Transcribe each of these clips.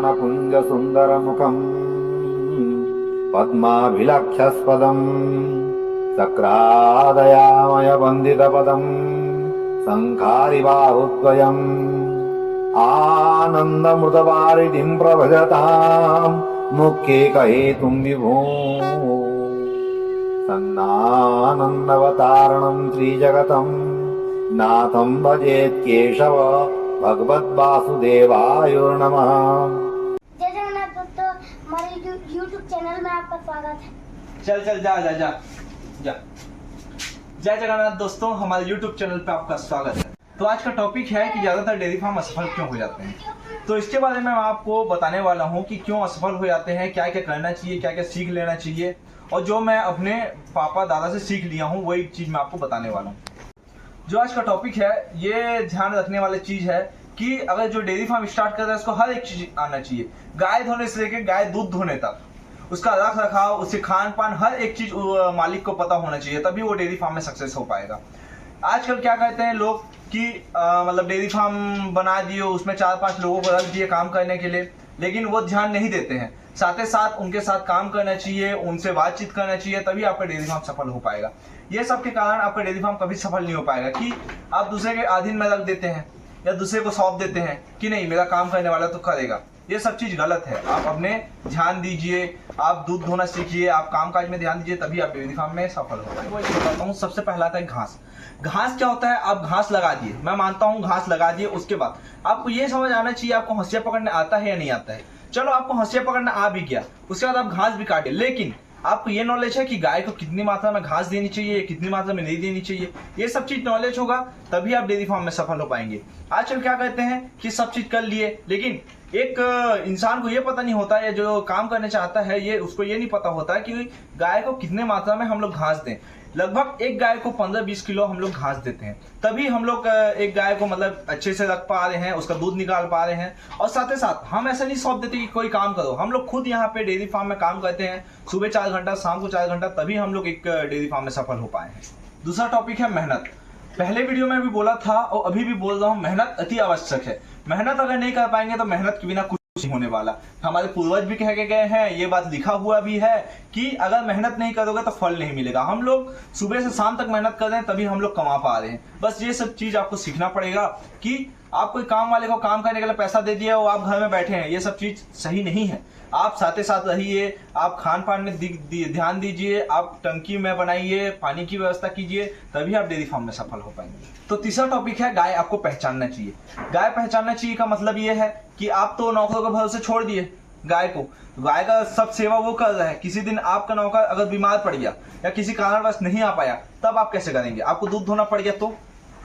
कर्णपुञ्जसुन्दरमुखम् पद्माभिलक्ष्यस्पदम् चक्रादयामयवन्दितपदम् शङ्खारिबाहुद्वयम् आनन्दमृतवारिधिं प्रभजताम् मुख्येकहेतुं विभो सन्नानन्दवतारणं त्रिजगतं नाथं भजेत् केशव भगवद्वासुदेवाय नमः। जय जगन्नाथ दोस्तों, हमारे YouTube चैनल में आपका स्वागत है। चल जा जा जा जा। जय जगन्नाथ दोस्तों, हमारे YouTube चैनल पे आपका स्वागत है। तो आज का टॉपिक है कि ज़्यादातर डेयरी फार्म असफल क्यों हो जाते हैं। तो इसके बारे में मैं आपको बताने वाला हूँ कि क्यों असफल हो जाते हैं, क्या क्या करना चाहिए, क्या क्या सीख लेना चाहिए, और जो मैं अपने पापा दादा से सीख लिया हूँ वही चीज़ मैं आपको बताने वाला हूँ। जो आज का टॉपिक है ये ध्यान रखने वाली चीज़ है कि अगर जो डेयरी फार्म स्टार्ट कर रहा है उसको हर एक चीज़ आना चाहिए, गाय धोने से लेकर गाय दूध धोने तक, उसका रख रखाव, उसके खान पान, हर एक चीज़ मालिक को पता होना चाहिए, तभी वो डेयरी फार्म में सक्सेस हो पाएगा। आजकल क्या कहते हैं लोग कि मतलब डेयरी फार्म बना दिए, उसमें 4-5 लोगों को रख दिए काम करने के लिए, लेकिन वो ध्यान नहीं देते हैं। साथ ही साथ उनके साथ काम करना चाहिए, उनसे बातचीत करना चाहिए, तभी आपका डेयरी फार्म सफल हो पाएगा। ये सब के कारण आपका डेयरी फार्म कभी सफल नहीं हो पाएगा कि आप दूसरे के अधीन में रख देते हैं या दूसरे को सौंप देते हैं कि नहीं मेरा काम करने वाला तो करेगा। ये सब चीज़ गलत है। आप अपने ध्यान दीजिए, आप दूध धोना सीखिए, आप कामकाज में ध्यान दीजिए, तभी आप डेयरी फार्म में सफल हो पाएंगे। वही बताता हूँ, सबसे पहला आता है घास। घास क्या होता है, आप घास लगा दिए, मैं मानता हूँ घास लगा दिए, उसके बाद आपको ये समझ आना चाहिए आपको हंसिया पकड़ने आता है या नहीं आता है। चलो आपको हंसिया पकड़ना आ भी गया, उसके बाद आप घास भी काटे, लेकिन आपको ये नॉलेज है कि गाय को कितनी मात्रा में घास देनी चाहिए, कितनी मात्रा में नहीं देनी चाहिए, ये सब चीज नॉलेज होगा तभी आप डेयरी फार्म में सफल हो पाएंगे। आजकल क्या कहते हैं कि सब चीज कर लिए, लेकिन एक इंसान को ये पता नहीं होता है, जो काम करने चाहता है ये उसको ये नहीं पता होता है कि गाय को कितने मात्रा में हम लोग घास दें। लगभग एक गाय को 15-20 किलो हम लोग घास देते हैं, तभी हम लोग एक गाय को मतलब अच्छे से रख पा रहे हैं, उसका दूध निकाल पा रहे हैं। और साथ ही साथ हम ऐसा नहीं सौंप देते कि कोई काम करो, हम लोग खुद यहाँ पे डेयरी फार्म में काम करते हैं, सुबह 4 घंटा, शाम को 4 घंटा, तभी हम लोग एक डेयरी फार्म में सफल हो पाए हैं। दूसरा टॉपिक है मेहनत। पहले वीडियो में भी बोला था और अभी भी बोल रहा हूँ, मेहनत अति आवश्यक है। मेहनत अगर नहीं कर पाएंगे तो मेहनत के बिना कुछ नहीं होने वाला। हमारे पूर्वज भी कह के गए हैं, ये बात लिखा हुआ भी है कि अगर मेहनत नहीं करोगे तो फल नहीं मिलेगा। हम लोग सुबह से शाम तक मेहनत कर रहे हैं, तभी हम लोग कमा पा रहे हैं। बस ये सब चीज आपको सीखना पड़ेगा कि आप कोई काम वाले को काम करने के लिए पैसा दे दिया और आप घर में बैठे हैं, ये सब चीज सही नहीं है। आप साथ ही साथ रहिए, आप खान पान में ध्यान दीजिए, आप टंकी में बनाइए, पानी की व्यवस्था कीजिए, तभी आप डेयरी फार्म में सफल हो पाएंगे। तो तीसरा टॉपिक है गाय आपको पहचानना चाहिए। गाय पहचानना चाहिए का मतलब ये है कि आप तो नौकरों के भरोसे छोड़ दिए गाय को, गाय का सब सेवा वो कर रहा है, किसी दिन आपका नौकर अगर बीमार पड़ गया या किसी कारणवश नहीं आ पाया, तब आप कैसे करेंगे। आपको दूध धोना पड़ गया तो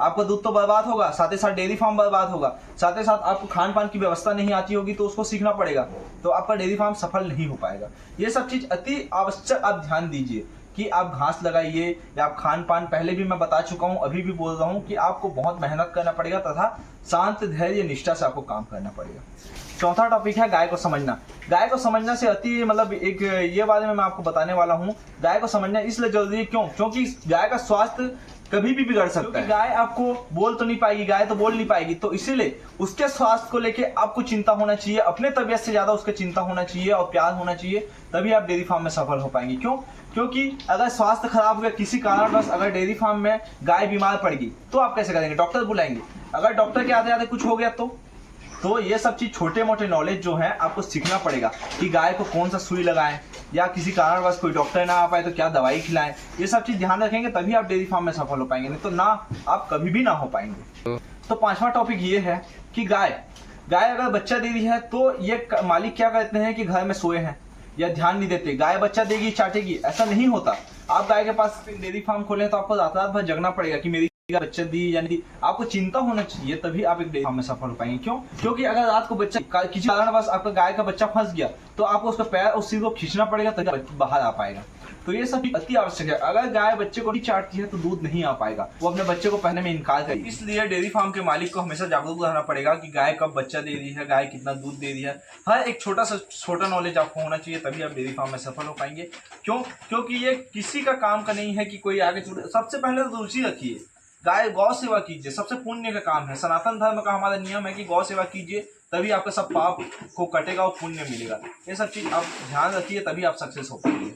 आपका दूध तो बर्बाद होगा, साथ ही साथ डेयरी फार्म बर्बाद होगा, साथ ही साथ आपको खान पान की व्यवस्था नहीं आती होगी तो उसको सीखना पड़ेगा, तो आपका डेयरी फार्म सफल नहीं हो पाएगा। ये सब चीज अति आवश्यक आप ध्यान दीजिए कि आप घास लगाइए या आप खान पान, पहले भी मैं बता चुका हूँ, अभी भी बोल रहा हूँ कि आपको बहुत मेहनत करना पड़ेगा तथा शांत धैर्य निष्ठा से आपको काम करना पड़ेगा। चौथा टॉपिक है गाय को समझना। गाय को समझना से अति मतलब एक ये बारे में मैं आपको बताने वाला हूँ। गाय को समझना इसलिए जरूरी है क्योंकि गाय का स्वास्थ्य कभी भी बिगड़ सकता है। गाय आपको बोल तो नहीं पाएगी, गाय तो बोल नहीं पाएगी, तो इसीलिए उसके स्वास्थ्य को लेके आपको चिंता होना चाहिए, अपने तबियत से ज्यादा उसके चिंता होना चाहिए और प्यार होना चाहिए, तभी आप डेयरी फार्म में सफल हो पाएंगे। क्योंकि अगर स्वास्थ्य खराब हो गया किसी कारणवश, अगर डेयरी फार्म में गाय बीमार पड़ गई तो आप कैसे करेंगे, डॉक्टर बुलाएंगे। अगर डॉक्टर के आते आते कुछ हो गया तो ये सब चीज छोटे मोटे नॉलेज जो है आपको सीखना पड़ेगा कि गाय को कौन सा सुई लगाएं, या किसी कारणवश कोई डॉक्टर ना आ पाए तो क्या दवाई खिलाएं। ये सब चीज ध्यान रखेंगे तभी आप डेयरी फार्म में सफल हो पाएंगे, नहीं तो ना आप कभी भी ना हो पाएंगे। तो पांचवा टॉपिक ये है कि गाय अगर बच्चा दे रही है तो ये मालिक क्या कहते हैं कि घर में सोए हैं या ध्यान नहीं देते, गाय बच्चा देगी चाटेगी, ऐसा नहीं होता। आप गाय के पास डेयरी फार्म खोलें तो आपको रात भर जगना पड़ेगा कि मेरी बच्चा दी यानी आपको चिंता होना चाहिए, तभी आप एक डेयरी फार्म में सफल हो पाएंगे। क्योंकि अगर रात को बच्चा किसी कारणवश आपका गाय का बच्चा फंस गया तो आपको उसका पैर और सिर को खींचना पड़ेगा तभी बाहर आ पाएगा। तो ये सब अति आवश्यक है। अगर गाय बच्चे को नहीं चाटती है तो दूध नहीं आ पाएगा, वो अपने बच्चे को पहनने में इनकार करेगी। इसलिए डेयरी फार्म के मालिक को हमेशा जागरूक रहना पड़ेगा कि गाय कब बच्चा दे रही है, गाय कितना दूध दे रही है, हर एक छोटा नॉलेज आपको होना चाहिए, तभी आप डेयरी फार्म में सफल हो पाएंगे। क्योंकि ये किसी का काम का नहीं है कि कोई आगे। सबसे पहले तो रुचि रखिए, गाय गौ सेवा कीजिए, सबसे पुण्य का काम है। सनातन धर्म का हमारा नियम है कि गौ सेवा कीजिए तभी आपका सब पाप को कटेगा और पुण्य मिलेगा। ये सब चीज़ आप ध्यान रखिए, तभी आप सक्सेस हो पाएंगे।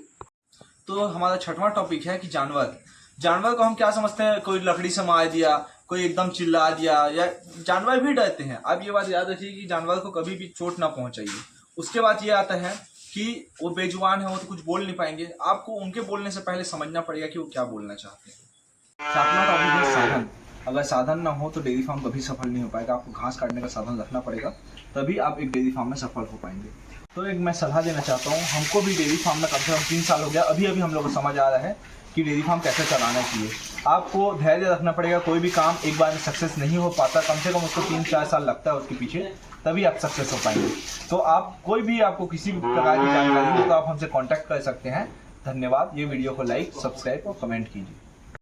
तो हमारा छठवां टॉपिक है कि जानवर को हम क्या समझते हैं, कोई लकड़ी से मार दिया, कोई एकदम चिल्ला दिया, या जानवर भी डरते हैं। आप ये बात याद रखिए कि जानवर को कभी भी चोट ना पहुंचाइए। उसके बाद ये आता है कि वो बेजुबान है, वो तो कुछ बोल नहीं पाएंगे। आपको उनके बोलने से पहले समझना पड़ेगा कि वो क्या बोलना चाहते हैं। सातवां टॉपिक है साधन। अगर साधन ना हो तो डेयरी फार्म कभी सफल नहीं हो पाएगा। आपको घास काटने का साधन रखना पड़ेगा, तभी आप एक डेयरी फार्म में सफल हो पाएंगे। तो एक मैं सलाह देना चाहता हूँ, हमको भी डेयरी फार्म में कम से कम 3 साल हो गया, अभी हम लोग को समझ आ रहा है कि डेयरी फार्म कैसे चलाना चाहिए। आपको धैर्य रखना पड़ेगा। कोई भी काम एक बार में सक्सेस नहीं हो पाता, कम से कम उसको 3-4 साल लगता है उसके पीछे, तभी आप सक्सेस हो पाएंगे। तो आप कोई भी आपको किसी भी प्रकार की जानकारी हो तो आप हमसे कांटेक्ट कर सकते हैं। धन्यवाद। ये वीडियो को लाइक, सब्सक्राइब और कमेंट कीजिए।